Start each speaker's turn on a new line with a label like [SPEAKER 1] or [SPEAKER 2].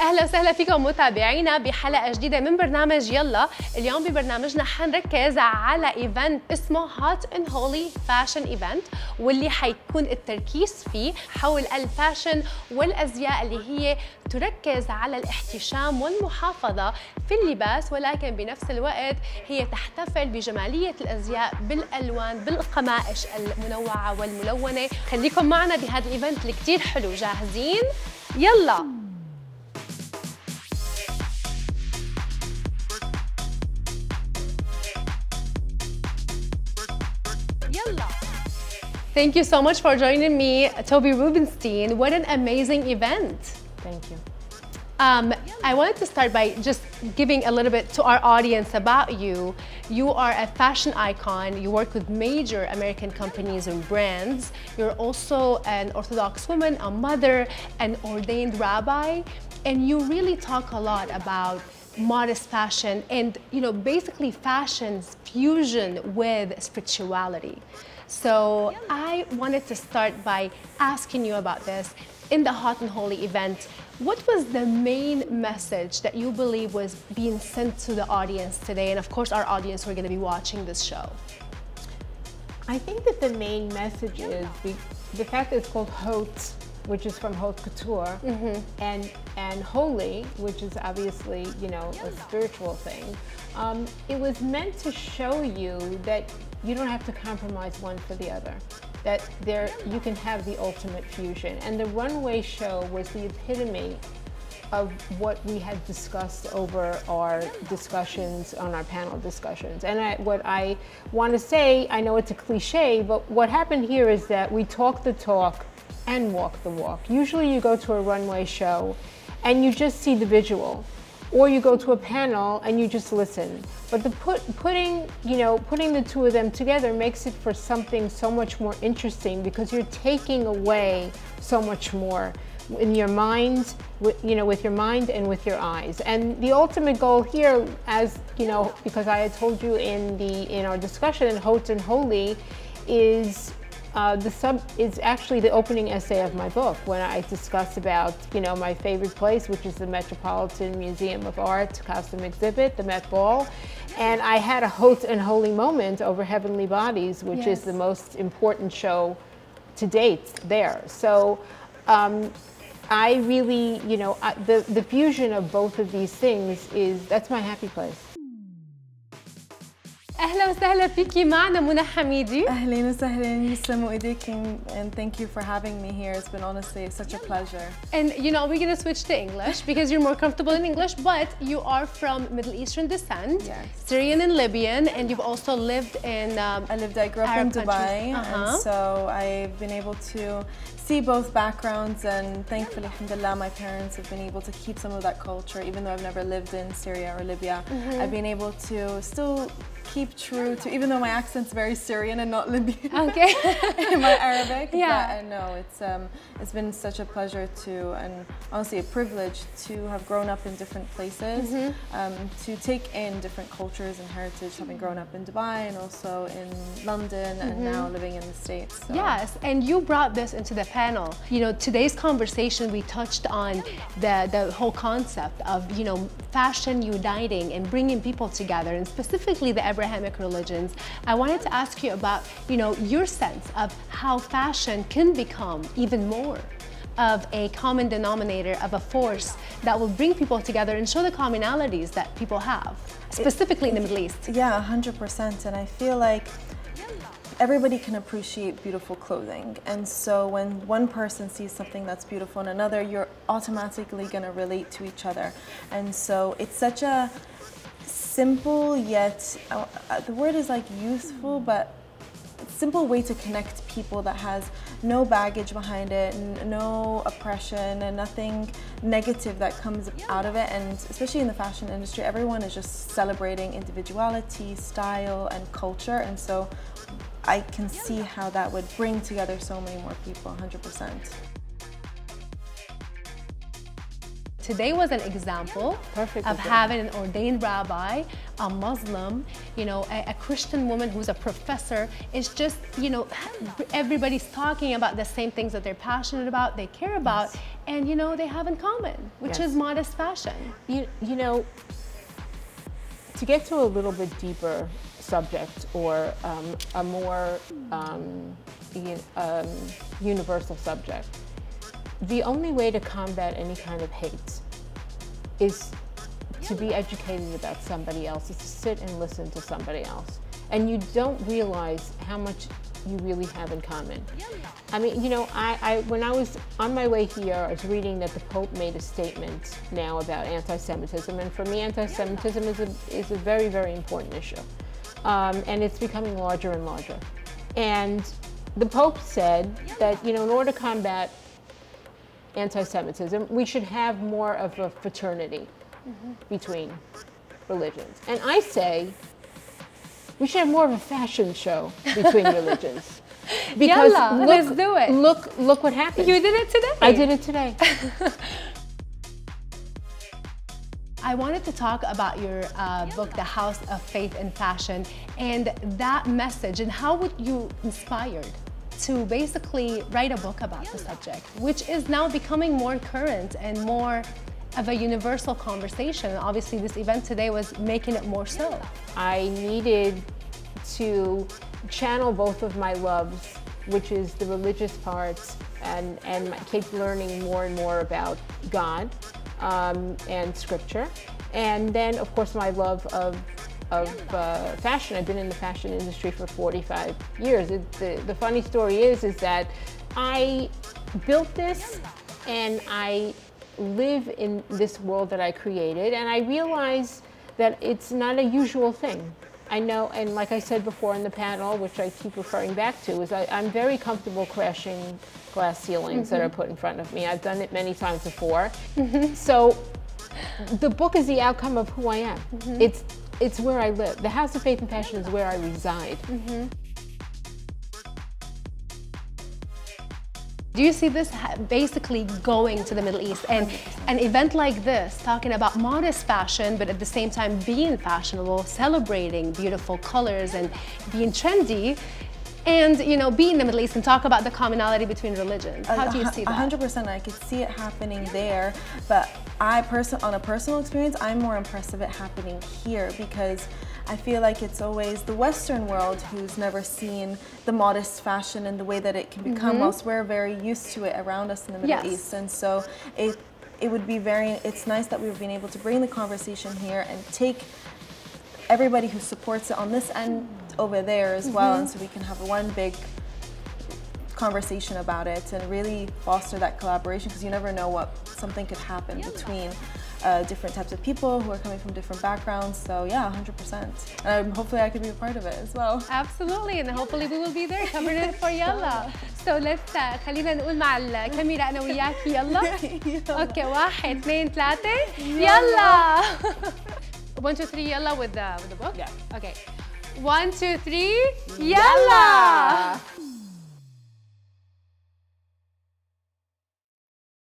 [SPEAKER 1] اهلا وسهلا فيكم متابعينا بحلقه جديده من برنامج يلا. اليوم ببرنامجنا حنركز على ايفنت اسمه هوت اند هولي فاشن ايفنت، واللي حيكون التركيز فيه حول الفاشن والازياء اللي هي تركز على الاحتشام والمحافظه في اللباس، ولكن بنفس الوقت هي تحتفل بجماليه الازياء بالالوان بالقمائش المنوعه والملونه. خليكم معنا بهذا الايفنت اللي كثير حلو. جاهزين؟ يلا. Thank you so much for joining me, Toby Rubenstein. What an amazing event.
[SPEAKER 2] Thank you.
[SPEAKER 1] I wanted to start by just giving a little bit to our audience about you. You are a fashion icon. You work with major American companies and brands. You're also an Orthodox woman, a mother, an ordained rabbi, and you really talk a lot about modest fashion and, you know, basically fashion's fusion with spirituality. So I wanted to start by asking you about this. In the Hot and Holy event, what was the main message that you believe was being sent to the audience today, and of course our audience who are going to be watching this show?
[SPEAKER 2] I think that the main message is the fact that it's called Haute, which is from haute couture, and holy, which is obviously, you know, a spiritual thing. It was meant to show you that you don't have to compromise one for the other, that you can have the ultimate fusion. And the runway show was the epitome of what we had discussed over our discussions, on our panel discussions. And what I want to say, I know it's a cliche, but what happened here is that we talk the talk and walk the walk. Usually you go to a runway show and you just see the visual, or you go to a panel and you just listen. But putting the two of them together makes it for something so much more interesting, because you're taking away so much more in your mind, with your mind and with your eyes. And the ultimate goal here, as you know, because I had told you in our discussion in Haute and Holy, is is actually the opening essay of my book, when I discuss about, you know, my favorite place, which is the Metropolitan Museum of Art costume exhibit, the Met Ball. And I had a Haute and Holy moment over Heavenly Bodies, which is the most important show to date there. So I really, you know, the fusion of both of these things that's my happy place.
[SPEAKER 1] أهلا وسهلا فيكي معنا منى حميدي.
[SPEAKER 3] أهلا وسهلا، يسلموا إيديكم, and thank you for having me here. It's been honestly such a pleasure.
[SPEAKER 1] And you know, we're gonna switch to English because you're more comfortable in English, but you are from Middle Eastern descent, Syrian and Libyan, and you've also lived in
[SPEAKER 3] I grew up in Dubai, and so I've been able to see both backgrounds, and thankfully, alhamdulillah, my parents have been able to keep some of that culture. Even though I've never lived in Syria or Libya, I've been able to still keep true to, even though my accent's very Syrian and not Libyan. Okay. In my Arabic. Yeah. But no, it's been such a pleasure and honestly a privilege to have grown up in different places, to take in different cultures and heritage, having grown up in Dubai and also in London and now living in the States. So.
[SPEAKER 1] Yes, and you brought this into the panel. You know, today's conversation, we touched on the whole concept of, you know, fashion uniting and bringing people together, and specifically the Abrahamic religions. I wanted to ask you about, you know, your sense of how fashion can become even more of a common denominator, of a force that will bring people together and show the commonalities that people have, specifically in the Middle East.
[SPEAKER 3] Yeah, 100%. And I feel like everybody can appreciate beautiful clothing, and so when one person sees something that's beautiful in another, you're automatically going to relate to each other. And so it's such a simple yet the word is like useful, but simple way to connect people that has no baggage behind it, no oppression, and nothing negative that comes out of it. And especially in the fashion industry, everyone is just celebrating individuality, style, and culture. And so I can see how that would bring together so many more people, 100%.
[SPEAKER 1] today was an example of having an ordained rabbi, a Muslim, you know, a Christian woman who's a professor. It's just, you know, everybody's talking about the same things that they're passionate about, they care about, and, you know, they have in common, which is modest fashion.
[SPEAKER 2] You know, to get to a little bit deeper subject, or a more universal subject, the only way to combat any kind of hate is to be educated about somebody else, is to sit and listen to somebody else. And you don't realize how much you really have in common. I mean, you know, when I was on my way here, I was reading that the Pope made a statement now about anti-Semitism, and for me, anti-Semitism is a very, very important issue. And it's becoming larger and larger. And the Pope said that, you know, in order to combat anti-Semitism, we should have more of a fraternity between religions. And I say, we should have more of a fashion show between religions. Because
[SPEAKER 1] let's do it.
[SPEAKER 2] Look what happened.
[SPEAKER 1] You did it today.
[SPEAKER 2] I did it today.
[SPEAKER 1] I wanted to talk about your book, The House of Faith and Fashion, and that message, and how would you inspired to basically write a book about the subject, which is now becoming more current and more of a universal conversation. Obviously, this event today was making it more so.
[SPEAKER 2] I needed to channel both of my loves, which is the religious parts, and keep learning more and more about God and Scripture, and then, of course, my love of fashion. I've been in the fashion industry for 45 years. The funny story is that I built this, and I live in this world that I created, and I realize that it's not a usual thing. I know, and like I said before in the panel, which I keep referring back to, is I'm very comfortable crashing glass ceilings that are put in front of me. I've done it many times before. So the book is the outcome of who I am. It's where I live. The House of Faith and Fashion is where I reside.
[SPEAKER 1] Do you see this basically going to the Middle East, and an event like this, talking about modest fashion, but at the same time being fashionable, celebrating beautiful colors and being trendy, and, you know, be in the Middle East and talk about the commonality between religions? How do you see that?
[SPEAKER 3] 100%, I could see it happening there, but on a personal experience, I'm more impressed of it happening here, because I feel like it's always the Western world who's never seen the modest fashion and the way that it can become, whilst we're very used to it around us in the Middle East. And so it would be it's nice that we've been able to bring the conversation here and take everybody who supports it on this end over there as well, and so we can have one big conversation about it and really foster that collaboration, because you never know what something could happen between different types of people who are coming from different backgrounds. So yeah, 100%. Hopefully I could be a part of it as well.
[SPEAKER 1] Absolutely, and hopefully we will be there covering it for يلا. So let's خلينا نقول مع الكاميرا أنا وياكي يلا. Okay, 1 2 3 يلا. 1 2 3 يلا with the book.
[SPEAKER 2] Yeah.
[SPEAKER 1] Okay. 1 2 3 يلا.